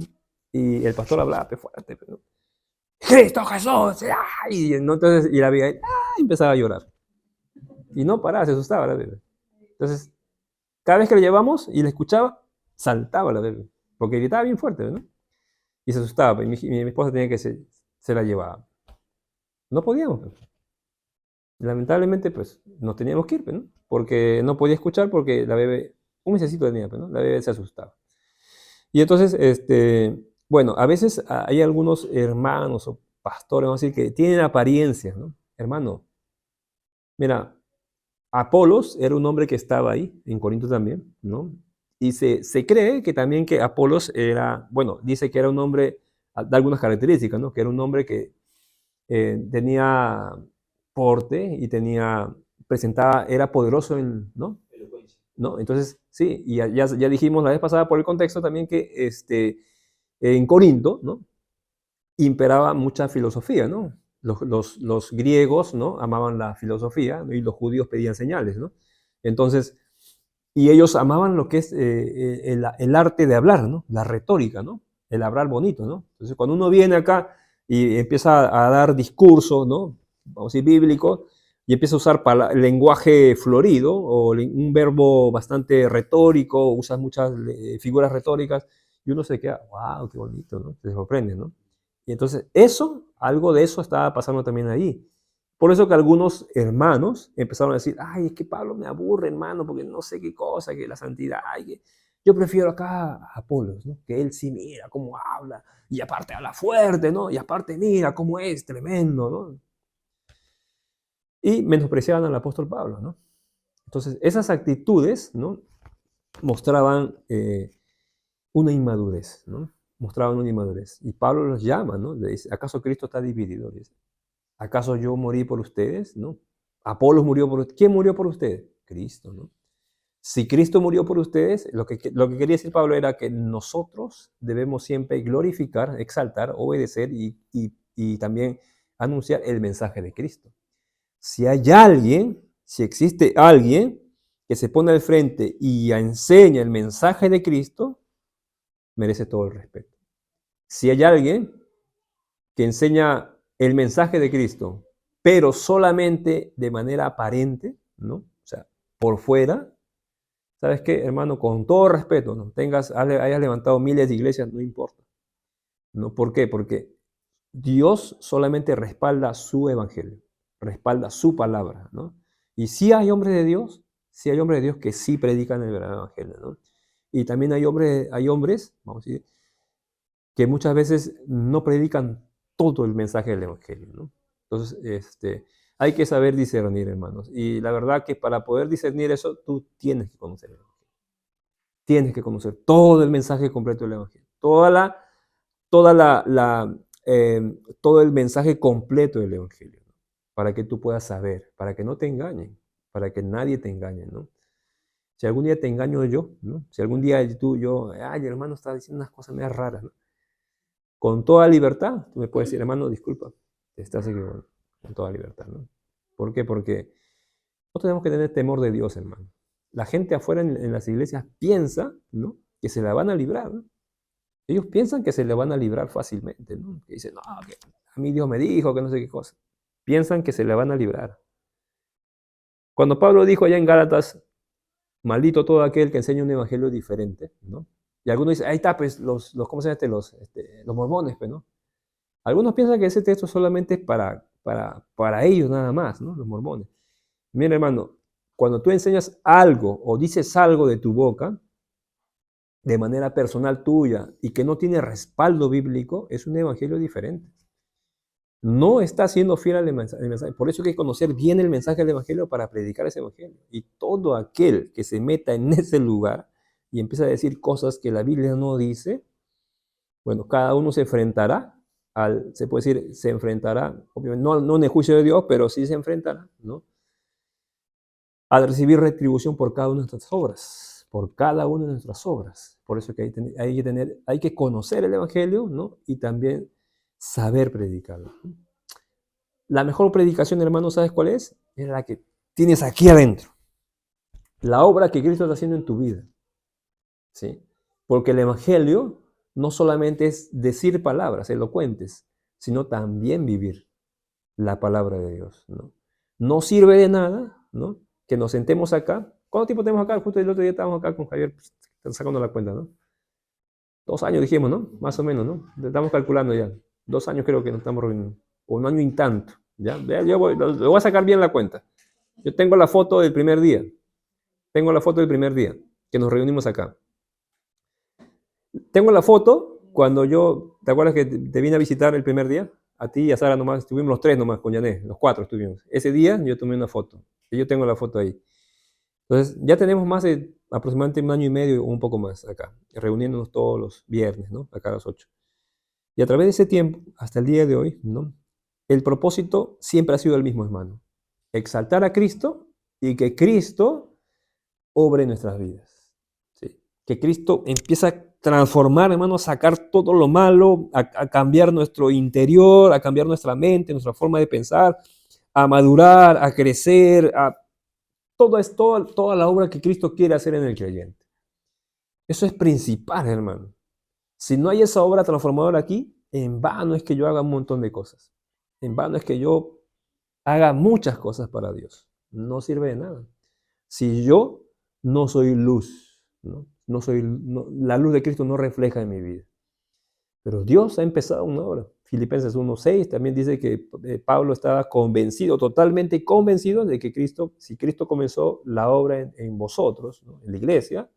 Y el pastor hablaba fuerte, ¿no? Cristo Jesús, ¡ay! ¿No? Entonces, y la Abigail, ¡ay! Empezaba a llorar. Y no paraba, se asustaba la bebé. Entonces, cada vez que le llevamos y le escuchaba, saltaba la bebé, porque gritaba bien fuerte, ¿no? Y se asustaba, y mi esposa tenía que se la llevaba. No podíamos. Lamentablemente, pues, nos teníamos que ir, ¿no? Porque no podía escuchar porque la bebé, un mesecito tenía, ¿no? La bebé se asustaba. Y entonces, bueno, a veces hay algunos hermanos o pastores, vamos a decir, que tienen apariencias, ¿no? Hermano, mira, Apolos era un hombre que estaba ahí, en Corinto también, ¿no? Y se cree que también que Apolos era, bueno, dice que era un hombre de algunas características, ¿no? Que era un hombre que tenía porte y era poderoso ¿no? Entonces, sí, y ya dijimos la vez pasada por el contexto también que en Corinto, ¿no? Imperaba mucha filosofía, ¿no? Los griegos, ¿no? Amaban la filosofía, ¿no? Y los judíos pedían señales, ¿no? Entonces, y ellos amaban lo que es el arte de hablar, ¿no? La retórica, ¿no? El hablar bonito, ¿no? Entonces, cuando uno viene acá y empieza a dar discurso, ¿no? Vamos a decir bíblico, y empieza a usar lenguaje florido o un verbo bastante retórico, usa muchas figuras retóricas, y uno se queda, wow, qué bonito, ¿no? Se sorprende, ¿no? Y entonces algo de eso estaba pasando también ahí. Por eso que algunos hermanos empezaron a decir, ay, es que Pablo me aburre, hermano, porque no sé qué cosa, que la santidad, yo prefiero acá a Apolos, ¿no? Que él sí mira cómo habla, y aparte habla fuerte, ¿no? Y aparte mira cómo es tremendo, ¿no? Y menospreciaban al apóstol Pablo, ¿no? Entonces, esas actitudes, ¿no? Mostraban una inmadurez, ¿no? Mostraban una inmadurez. Y Pablo los llama, ¿no? Le dice, ¿acaso Cristo está dividido? Dice. ¿Acaso yo morí por ustedes? ¿No? Apolos murió por ustedes. ¿Quién murió por ustedes? Cristo, ¿no? Si Cristo murió por ustedes, lo que quería decir Pablo era que nosotros debemos siempre glorificar, exaltar, obedecer y también anunciar el mensaje de Cristo. Si hay alguien, si existe alguien que se pone al frente y enseña el mensaje de Cristo, merece todo el respeto. Si hay alguien que enseña el mensaje de Cristo, pero solamente de manera aparente, ¿no? O sea, por fuera, ¿sabes qué, hermano? Con todo respeto, ¿no? Hayas levantado miles de iglesias, no importa. ¿No? ¿Por qué? Porque Dios solamente respalda su evangelio, respalda su palabra, ¿no? Y sí hay hombres de Dios, sí hay hombres de Dios que sí predican el verdadero evangelio, ¿no? Y también hay hombres, vamos a decir, que muchas veces no predican todo el mensaje del evangelio, ¿no? Entonces, hay que saber discernir, hermanos. Y la verdad que para poder discernir eso, tú tienes que conocer el evangelio. Tienes que conocer todo el mensaje completo del evangelio. Todo el mensaje completo del Evangelio, ¿no? Para que tú puedas saber, para que no te engañen, para que nadie te engañe, ¿no? Si algún día te engaño yo, ¿no? Si algún día ay, hermano, está diciendo unas cosas medio raras, ¿no? Con toda libertad, tú me puedes decir, hermano, disculpa, te estás equivocando, con toda libertad, ¿no? ¿Por qué? Porque no tenemos que tener temor de Dios, hermano. La gente afuera en las iglesias piensa, ¿no? Que se la van a librar, ¿no? Ellos piensan que se le van a librar fácilmente, ¿no? Que dicen, no, que a mí Dios me dijo que no sé qué cosa. Piensan que se le van a librar. Cuando Pablo dijo allá en Gálatas, maldito todo aquel que enseña un evangelio diferente, ¿no? Y algunos dicen, ahí está, pues, ¿cómo se llama los mormones, pues, ¿no? Algunos piensan que ese texto solamente es para ellos nada más, ¿no? Los mormones. Mira, hermano, cuando tú enseñas algo o dices algo de tu boca, de manera personal tuya y que no tiene respaldo bíblico, es un evangelio diferente. No está siendo fiel al mensaje. Por eso hay que conocer bien el mensaje del evangelio para predicar ese evangelio. Y todo aquel que se meta en ese lugar y empieza a decir cosas que la Biblia no dice, bueno, cada uno se enfrentará se puede decir, se enfrentará, obviamente, no en el juicio de Dios, pero sí se enfrentará, ¿no? A recibir retribución por cada una de nuestras obras, por cada una de nuestras obras. Por eso que hay que conocer el Evangelio, ¿no? Y también saber predicarlo. La mejor predicación, hermano, ¿sabes cuál es? Es la que tienes aquí adentro. La obra que Cristo está haciendo en tu vida. ¿Sí? Porque el Evangelio no solamente es decir palabras elocuentes, sino también vivir la palabra de Dios, ¿no? No sirve de nada, ¿no? Que nos sentemos acá. ¿Cuánto tiempo tenemos acá? Justo el otro día estábamos acá con Javier, pues, sacando la cuenta, ¿no? 2 años dijimos, ¿no? Más o menos, ¿no? Estamos calculando ya. 2 años creo que nos estamos reuniendo. O 1 año y tanto, ¿ya? Yo le voy a sacar bien la cuenta. Yo tengo la foto del primer día. Tengo la foto del primer día que nos reunimos acá. Tengo la foto cuando ¿te acuerdas que te vine a visitar el primer día? A ti y a Sara nomás, estuvimos los 3 nomás con Yané, los 4 estuvimos. Ese día yo tomé una foto, y yo tengo la foto ahí. Entonces, ya tenemos más de aproximadamente 1 año y medio o un poco más acá, reuniéndonos todos los viernes, ¿no? Acá a las 8. Y a través de ese tiempo, hasta el día de hoy, ¿no? El propósito siempre ha sido el mismo, hermano. Exaltar a Cristo y que Cristo obre en nuestras vidas. ¿Sí? Que Cristo empieza a transformar, hermano, a sacar todo lo malo, a cambiar nuestro interior, a cambiar nuestra mente, nuestra forma de pensar, a madurar, a crecer, toda la obra que Cristo quiere hacer en el creyente. Eso es principal, hermano. Si no hay esa obra transformadora aquí, en vano es que yo haga un montón de cosas. En vano es que yo haga muchas cosas para Dios. No sirve de nada. Si yo no soy luz, ¿no? La luz de Cristo no refleja en mi vida. Pero Dios ha empezado una obra. Filipenses 1:6 también dice que Pablo estaba convencido, totalmente convencido de que si Cristo comenzó la obra en vosotros, ¿no? En la iglesia,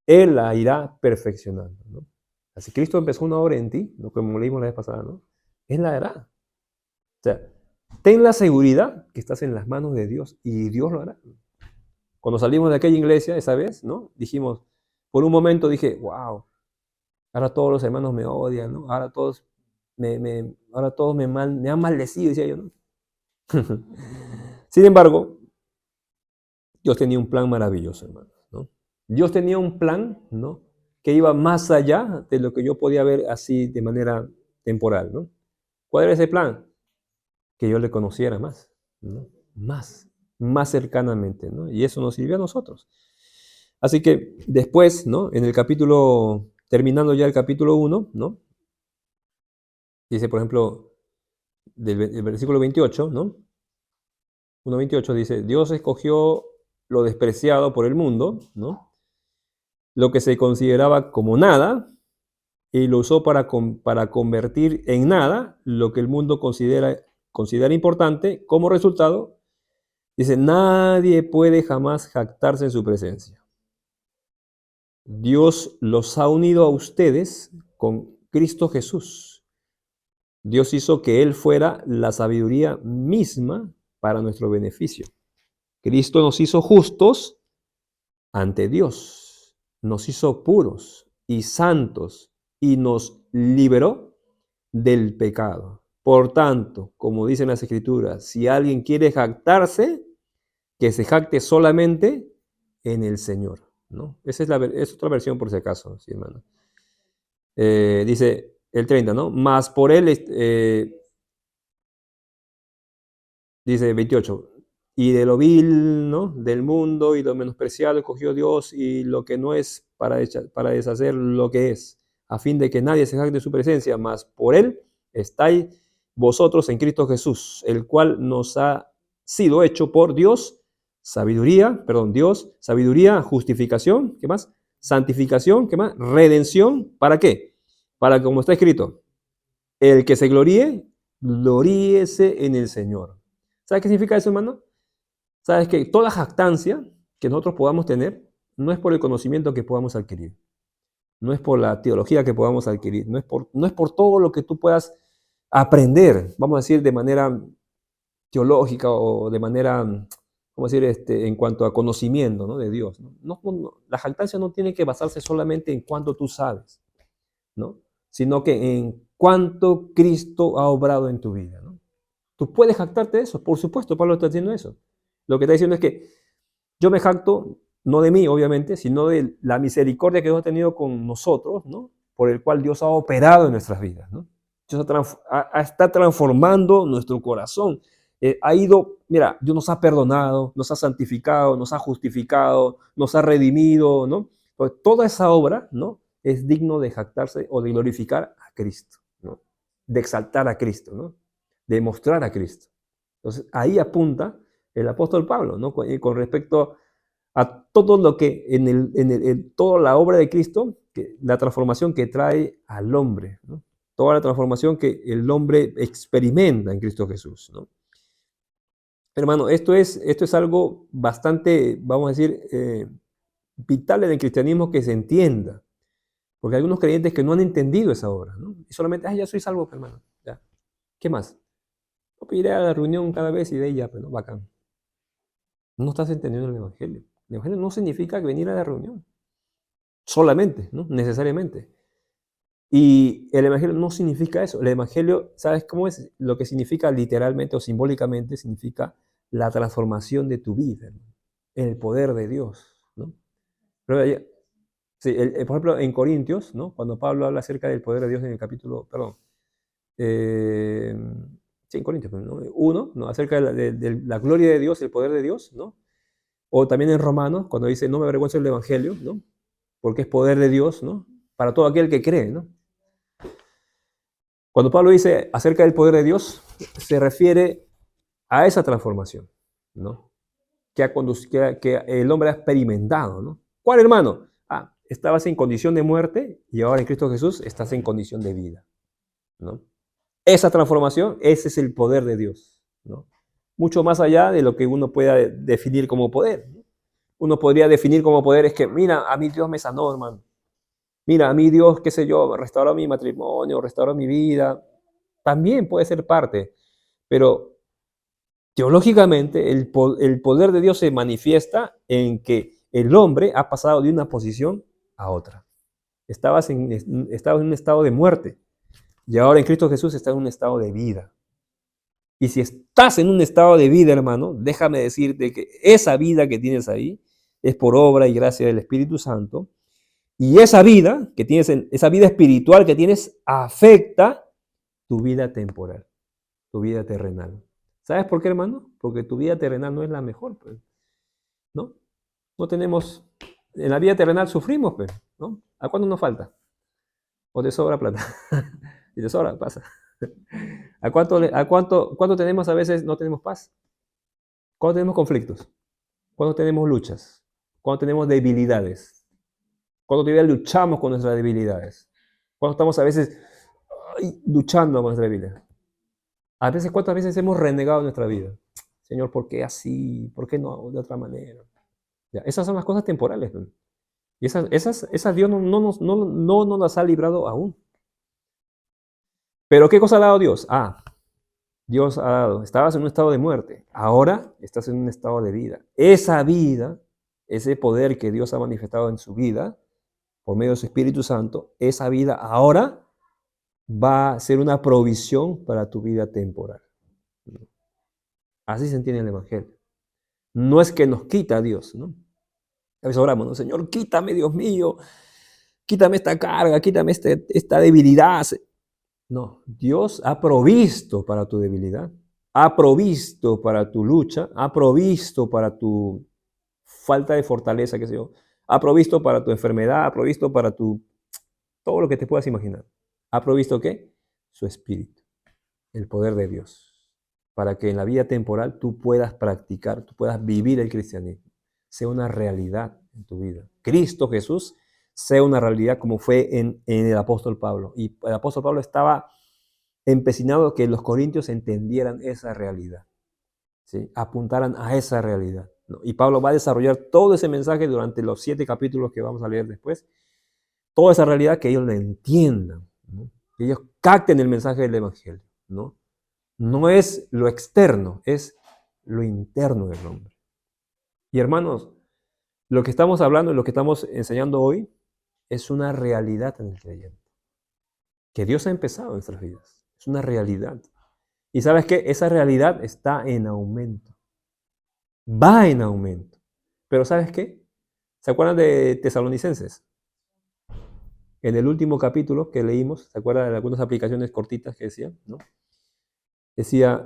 Él la irá perfeccionando, ¿no? Si Cristo empezó una obra en ti, ¿no? Como leímos la vez pasada, ¿no? Él la hará. O sea, ten la seguridad que estás en las manos de Dios y Dios lo hará. Cuando salimos de aquella iglesia esa vez, ¿no? Dijimos, por un momento dije, wow, ahora todos los hermanos me odian, ¿no? Ahora todos me han maldecido, decía yo, ¿no? Sin embargo, Dios tenía un plan maravilloso, hermano, ¿no? Dios tenía un plan, ¿no? Que iba más allá de lo que yo podía ver así de manera temporal, ¿no? ¿Cuál era ese plan? Que yo le conociera más, ¿no? Más cercanamente, ¿no? Y eso nos sirvió a nosotros. Así que después, ¿no? En el capítulo, terminando ya el capítulo 1, ¿no? Dice, por ejemplo, del versículo 28, ¿no? 1:28 dice, Dios escogió lo despreciado por el mundo, ¿no? Lo que se consideraba como nada, y lo usó para convertir en nada lo que el mundo considera importante. Como resultado, dice, nadie puede jamás jactarse en su presencia. Dios los ha unido a ustedes con Cristo Jesús. Dios hizo que Él fuera la sabiduría misma para nuestro beneficio. Cristo nos hizo justos ante Dios, nos hizo puros y santos y nos liberó del pecado. Por tanto, como dicen las Escrituras, si alguien quiere jactarse, que se jacte solamente en el Señor, ¿no? Esa es otra versión por si acaso, sí, hermano. Dice el 30, ¿no? Mas por él, dice 28, y de lo vil, ¿no? Del mundo y lo menospreciado escogió Dios y lo que no es para deshacer lo que es, a fin de que nadie se jacte de su presencia, mas por él estáis vosotros en Cristo Jesús, el cual nos ha sido hecho por Dios, sabiduría, justificación, ¿qué más? Santificación, ¿qué más? Redención, ¿para qué? Para, como está escrito, el que se gloríese en el Señor. ¿Sabes qué significa eso, hermano? Sabes que toda jactancia que nosotros podamos tener no es por el conocimiento que podamos adquirir, no es por la teología que podamos adquirir, no es por todo lo que tú puedas aprender, vamos a decir, de manera teológica o de manera, vamos a decir, en cuanto a conocimiento, ¿no? De Dios, ¿no? La jactancia no tiene que basarse solamente en cuánto tú sabes, ¿no? Sino que en cuánto Cristo ha obrado en tu vida, ¿no? Tú puedes jactarte de eso, por supuesto, Pablo está diciendo eso. Lo que está diciendo es que yo me jacto, no de mí, obviamente, sino de la misericordia que Dios ha tenido con nosotros, ¿no? Por el cual Dios ha operado en nuestras vidas, ¿no? Dios está transformando nuestro corazón. Ha ido, mira, Dios nos ha perdonado, nos ha santificado, nos ha justificado, nos ha redimido, ¿no? Pues toda esa obra, ¿no? Es digno de jactarse o de glorificar a Cristo, ¿no? De exaltar a Cristo, ¿no? De mostrar a Cristo. Entonces, ahí apunta el apóstol Pablo, ¿no? Con respecto a todo lo que en toda la obra de Cristo, la transformación que trae al hombre, ¿no? Toda la transformación que el hombre experimenta en Cristo Jesús, ¿no? Hermano, esto es algo bastante, vamos a decir, vital en el cristianismo que se entienda, porque hay algunos creyentes que no han entendido esa obra, ¿no? Y solamente, ya soy salvo, hermano, ya. ¿Qué más? No, iré a la reunión cada vez y de ahí ya, pero bacán. No estás entendiendo el Evangelio. El Evangelio no significa venir a la reunión, solamente, ¿no? Necesariamente. Y el Evangelio no significa eso. El Evangelio, ¿sabes cómo es? Lo que significa literalmente o simbólicamente significa la transformación de tu vida, ¿no? El poder de Dios, ¿no? Pero, sí, por ejemplo, en Corintios, ¿no? Cuando Pablo habla acerca del poder de Dios en el capítulo, perdón, eh, sí, en Corintios, ¿no? 1, ¿no? Acerca de la gloria de Dios, el poder de Dios, ¿no? O también en Romanos, cuando dice, no me avergüenzo del Evangelio, ¿no? Porque es poder de Dios, ¿no? Para todo aquel que cree, ¿no? Cuando Pablo dice acerca del poder de Dios, se refiere a esa transformación, ¿no? Que el hombre ha experimentado, ¿no? ¿Cuál, hermano? Estabas en condición de muerte y ahora en Cristo Jesús estás en condición de vida, ¿no? Esa transformación, ese es el poder de Dios, ¿no? Mucho más allá de lo que uno pueda definir como poder, ¿no? Uno podría definir como poder es que, mira, a mí Dios me sanó, hermano. Mira, a mí Dios, qué sé yo, restauró mi matrimonio, restauró mi vida. También puede ser parte, pero teológicamente el poder de Dios se manifiesta en que el hombre ha pasado de una posición a otra. Estabas en un estado de muerte y ahora en Cristo Jesús estás en un estado de vida. Y si estás en un estado de vida, hermano, déjame decirte que esa vida que tienes ahí es por obra y gracia del Espíritu Santo. Y esa vida que tienes, esa vida espiritual que tienes, afecta tu vida temporal, tu vida terrenal. ¿Sabes por qué, hermano? Porque tu vida terrenal no es la mejor, pues, ¿no? No tenemos, en la vida terrenal sufrimos, pues, ¿no? ¿A cuánto nos falta? ¿O te sobra plata? Si te sobra, pasa. ¿A cuánto tenemos a veces no tenemos paz? ¿Cuándo tenemos conflictos? ¿Cuándo tenemos luchas? ¿Cuándo tenemos debilidades? ¿Cuándo todavía luchamos con nuestras debilidades? ¿Cuándo estamos a veces luchando con nuestra debilidad? ¿Cuántas veces hemos renegado nuestra vida? Señor, ¿por qué así? ¿Por qué no de otra manera? Ya, esas son las cosas temporales, ¿no? Y esas Dios no nos las ha librado aún. Pero ¿qué cosa ha dado Dios? Dios ha dado, estabas en un estado de muerte, ahora estás en un estado de vida. Esa vida, ese poder que Dios ha manifestado en su vida, por medio de su Espíritu Santo, esa vida ahora va a ser una provisión para tu vida temporal. Así se entiende el Evangelio. No es que nos quita a Dios, ¿no? A veces oramos, ¿no? Señor, quítame, Dios mío, quítame esta carga, quítame esta debilidad. No, Dios ha provisto para tu debilidad, ha provisto para tu lucha, ha provisto para tu falta de fortaleza, qué sé yo, ha provisto para tu enfermedad, ha provisto para todo lo que te puedas imaginar. ¿Ha provisto qué? Su Espíritu, el poder de Dios, para que en la vida temporal tú puedas practicar, tú puedas vivir el cristianismo, sea una realidad en tu vida. Cristo Jesús sea una realidad como fue en el apóstol Pablo. Y el apóstol Pablo estaba empecinado que los corintios entendieran esa realidad, ¿sí? Apuntaran a esa realidad, ¿no? Y Pablo va a desarrollar todo ese mensaje durante los 7 capítulos que vamos a leer después, toda esa realidad que ellos la entiendan, ¿no? Que ellos capten el mensaje del Evangelio, ¿no? No es lo externo, es lo interno del hombre. Y hermanos, lo que estamos hablando y lo que estamos enseñando hoy es una realidad en el creyente. que Dios ha empezado en nuestras vidas. Es una realidad. Y ¿sabes qué? Esa realidad está en aumento. Va en aumento. Pero ¿sabes qué? ¿Se acuerdan de Tesalonicenses? En el último capítulo que leímos, ¿se acuerdan de algunas aplicaciones cortitas que decían? ¿No? Decía,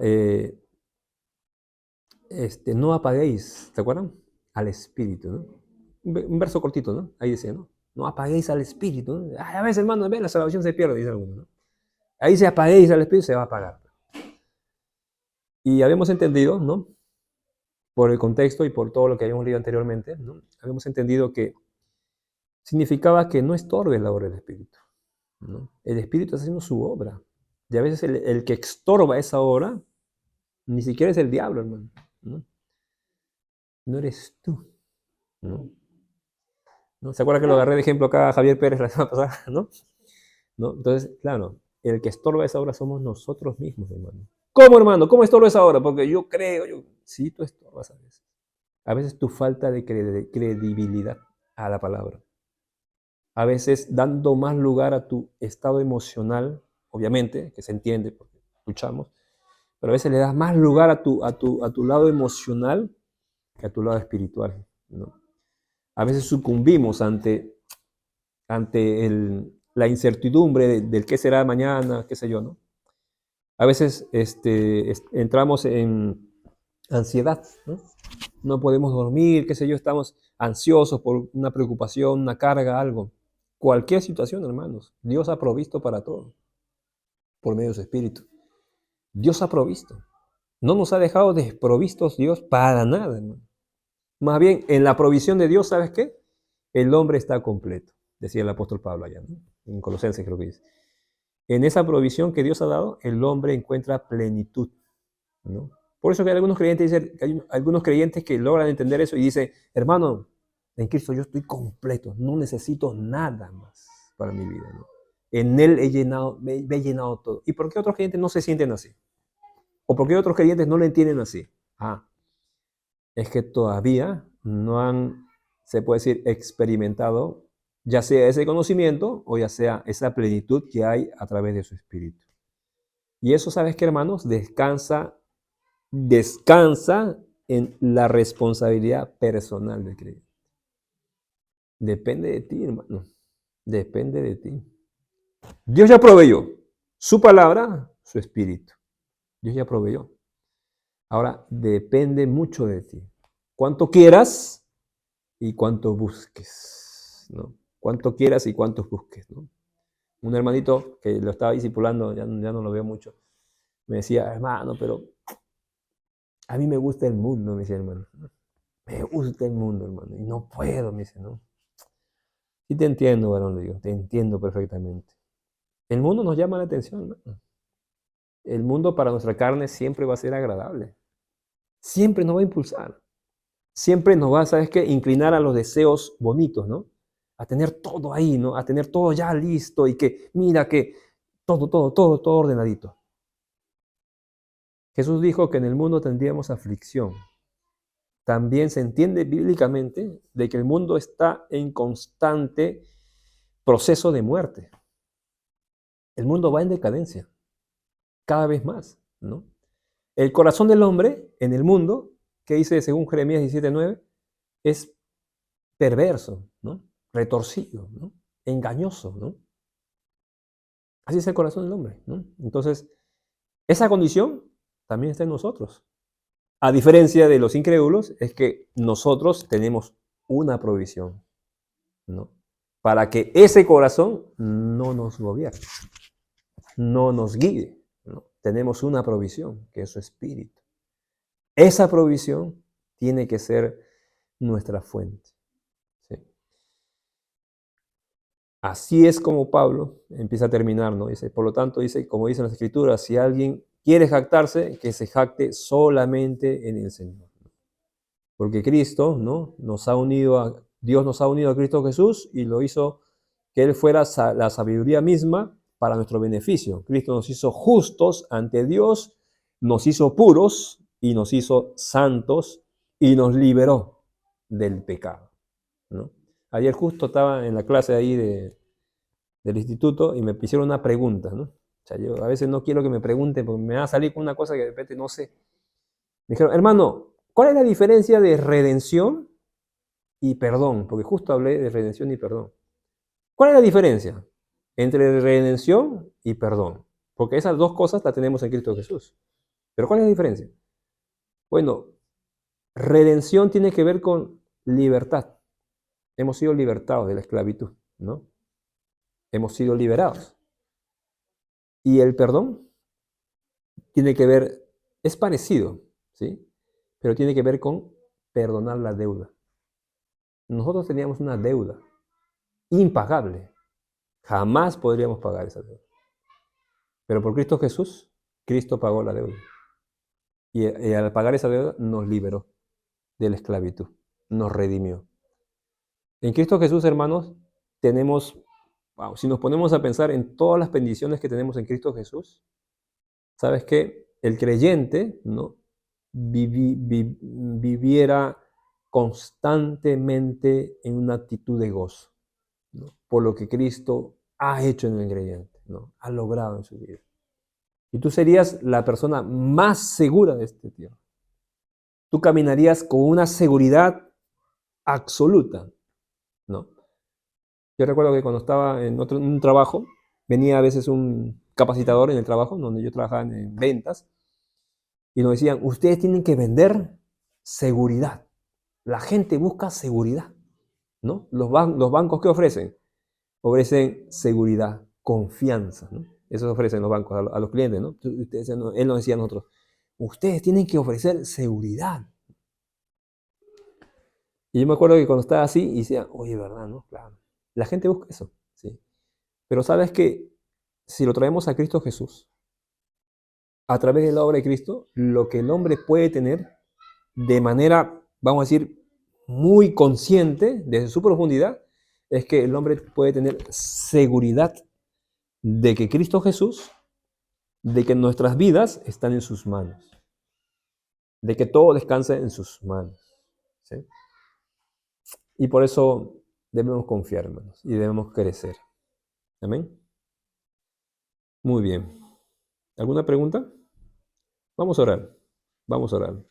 no apaguéis, ¿se acuerdan? Al espíritu, ¿no? Un verso cortito, ¿no? Ahí decía, ¿no? No apaguéis al espíritu, ¿no? Ay, a veces, hermano, ve, la salvación se pierde, dice alguno, ¿no? Ahí se apaguéis al espíritu, se va a apagar. Y habíamos entendido, ¿no? Por el contexto y por todo lo que habíamos leído anteriormente, ¿no? Habíamos entendido que significaba que no estorbe la obra del espíritu, ¿no? El espíritu está haciendo su obra. Y a veces el que estorba esa obra, ni siquiera es el diablo, hermano, ¿no? No eres tú, ¿no? ¿No? ¿Se acuerda que lo agarré de ejemplo acá a Javier Pérez la semana pasada? ¿No? ¿No? Entonces, claro, el que estorba esa obra somos nosotros mismos, hermano. ¿Cómo, hermano? ¿Cómo estorba esa obra? Porque yo creo, sí, tú estorbas a veces. A veces tu falta de credibilidad a la palabra. A veces dando más lugar a tu estado emocional, obviamente, que se entiende porque escuchamos, pero a veces le das más lugar a tu lado emocional que a tu lado espiritual, ¿no? A veces sucumbimos ante la incertidumbre del qué será mañana, qué sé yo, ¿no? A veces entramos en ansiedad, ¿no? No podemos dormir, qué sé yo, estamos ansiosos por una preocupación, una carga, algo. Cualquier situación, hermanos, Dios ha provisto para todo, por medio de su Espíritu. Dios ha provisto. No nos ha dejado desprovistos Dios para nada, hermano. Más bien, en la provisión de Dios, ¿sabes qué? El hombre está completo, decía el apóstol Pablo allá, ¿no? En Colosenses creo que dice. En esa provisión que Dios ha dado, el hombre encuentra plenitud, ¿no? Por eso que hay algunos creyentes, algunos creyentes que logran entender eso y dicen, hermano, en Cristo yo estoy completo, no necesito nada más para mi vida, ¿no? En Él me he llenado todo. ¿Y por qué otros creyentes no se sienten así? ¿O por qué otros creyentes no lo entienden así? Es que todavía no han, se puede decir, experimentado ya sea ese conocimiento o ya sea esa plenitud que hay a través de su espíritu. Y eso, ¿sabes qué, hermanos? Descansa en la responsabilidad personal del creyente. Depende de ti, hermano. Depende de ti. Dios ya proveyó su palabra, su espíritu. Dios ya proveyó. Ahora depende mucho de ti. Cuánto quieras y cuánto busques, ¿no? Cuánto quieras y cuánto busques, ¿no? Un hermanito que lo estaba discipulando, ya no lo veo mucho, me decía, hermano, pero a mí me gusta el mundo, me decía, hermano. Me gusta el mundo, hermano, y no puedo, me dice, ¿no? Sí te entiendo, varón, le digo, te entiendo perfectamente. El mundo nos llama la atención, hermano. El mundo para nuestra carne siempre va a ser agradable. Siempre nos va a impulsar. Siempre nos va, ¿sabes qué? Inclinar a los deseos bonitos, ¿no? A tener todo ahí, ¿no? A tener todo ya listo y que, mira que todo ordenadito. Jesús dijo que en el mundo tendríamos aflicción. También se entiende bíblicamente de que el mundo está en constante proceso de muerte. El mundo va en decadencia, cada vez más, ¿no? El corazón del hombre en el mundo, que dice según Jeremías 17:9, es perverso, ¿no? Retorcido, ¿no? Engañoso, ¿no? Así es el corazón del hombre, ¿no? Entonces, esa condición también está en nosotros. A diferencia de los incrédulos, es que nosotros tenemos una provisión, ¿no? Para que ese corazón no nos gobierne, no nos guíe, ¿no? Tenemos una provisión, que es su espíritu. Esa provisión tiene que ser nuestra fuente, ¿sí? Así es como Pablo empieza a terminar, ¿no? Dice, por lo tanto, dice, como dicen las Escrituras, si alguien quiere jactarse, que se jacte solamente en el Señor. Porque Cristo, ¿no? Dios nos ha unido a Cristo Jesús y lo hizo que Él fuera la sabiduría misma para nuestro beneficio. Cristo nos hizo justos ante Dios, nos hizo puros y nos hizo santos y nos liberó del pecado, ¿no? Ayer justo estaba en la clase ahí del instituto y me hicieron una pregunta, ¿no? O sea, yo a veces no quiero que me pregunten porque me va a salir con una cosa que de repente no sé. Me dijeron, hermano, ¿cuál es la diferencia de redención y perdón? Porque justo hablé de redención y perdón. ¿Cuál es la diferencia entre redención y perdón? Porque esas dos cosas las tenemos en Cristo Jesús. Pero ¿cuál es la diferencia? Bueno, redención tiene que ver con libertad. Hemos sido libertados de la esclavitud, ¿no? Hemos sido liberados. Y el perdón tiene que ver, es parecido, ¿sí? Pero tiene que ver con perdonar la deuda. Nosotros teníamos una deuda impagable. Jamás podríamos pagar esa deuda. Pero por Cristo Jesús, Cristo pagó la deuda. Y al pagar esa deuda nos liberó de la esclavitud, nos redimió. En Cristo Jesús, hermanos, tenemos, wow, si nos ponemos a pensar en todas las bendiciones que tenemos en Cristo Jesús, ¿sabes qué? El creyente, ¿no? Viviera constantemente en una actitud de gozo, ¿no? Por lo que Cristo ha hecho en el creyente, ¿no? Ha logrado en su vida. Y tú serías la persona más segura de este tiempo. Tú caminarías con una seguridad absoluta, ¿no? Yo recuerdo que cuando estaba en un trabajo, venía a veces un capacitador en el trabajo, donde yo trabajaba en ventas, y nos decían, ustedes tienen que vender seguridad. La gente busca seguridad, ¿no? Los bancos, ¿qué ofrecen? Ofrecen seguridad, confianza, ¿no? Eso ofrecen los bancos a los clientes, ¿no? Él nos decía a nosotros, ustedes tienen que ofrecer seguridad. Y yo me acuerdo que cuando estaba así, y decía, oye, ¿verdad, no? Claro. La gente busca eso, ¿sí? Pero sabes que si lo traemos a Cristo Jesús, a través de la obra de Cristo, lo que el hombre puede tener de manera, vamos a decir, muy consciente, desde su profundidad, es que el hombre puede tener seguridad de que Cristo Jesús, de que nuestras vidas están en sus manos, de que todo descansa en sus manos, ¿sí? Y por eso debemos confiar, hermanos, y debemos crecer. Amén. Muy bien. ¿Alguna pregunta? Vamos a orar. Vamos a orar.